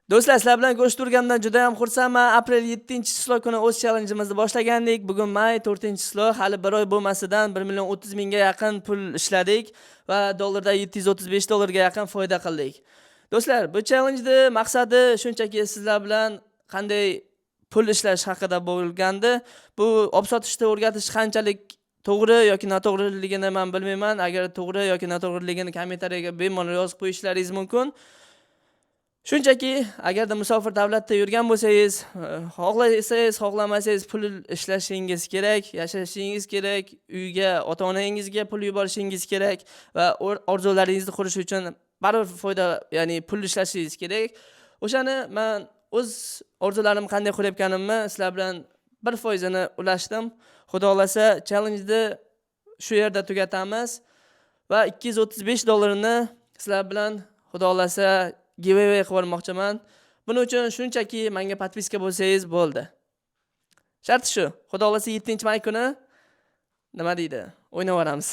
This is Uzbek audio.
Do'stlar, sizlar bilan ko'rishtirgandan juda ham xursandman. Aprel 7-chисло kuni o'z challenge'imizni boshlagandik. Bugun may 4-chисло, hali bir oy bo'lmasidan 1,30,000 ga yaqin pul ishladik va dollarda $735 ga yaqin foyda qildik. Do'stlar, bu challenge'ni maqsadi shunchaki sizlar bilan qanday pul ishlash haqida bo'lgandi. Bu olib sotishni o'rgatish qanchalik to'g'ri yoki noto'g'riligini men bilmayman. Agar to'g'ri yoki noto'g'riligini kommentariyaga bemalol yozib qo'yishlaringiz mumkin. Shunchaki agarda musofir davlatda yurgan bo'lsangiz, xohlasangiz, xohlamasangiz pul ishlashingiz kerak, yashashingiz kerak, uyga, ota-onangizga pul yuborishingiz kerak va orzularingizni qurish uchun baribir foyda, ya'ni pul ishlashingiz kerak. O'shani men o'z orzularimni qanday qurayotganimni sizlar bilan 1% ni ulashdim. Xudo xolasa challenge-ni shu yerda tugatamiz va $235 sizlar bilan xudo xolasa giveaway qilib olmoqchiman. Buning uchun shunchaki menga podpiska bo'lsangiz bo'ldi. Shart shu. Xudo xolasa 7-may kuni nima deydi? O'ynab olamiz.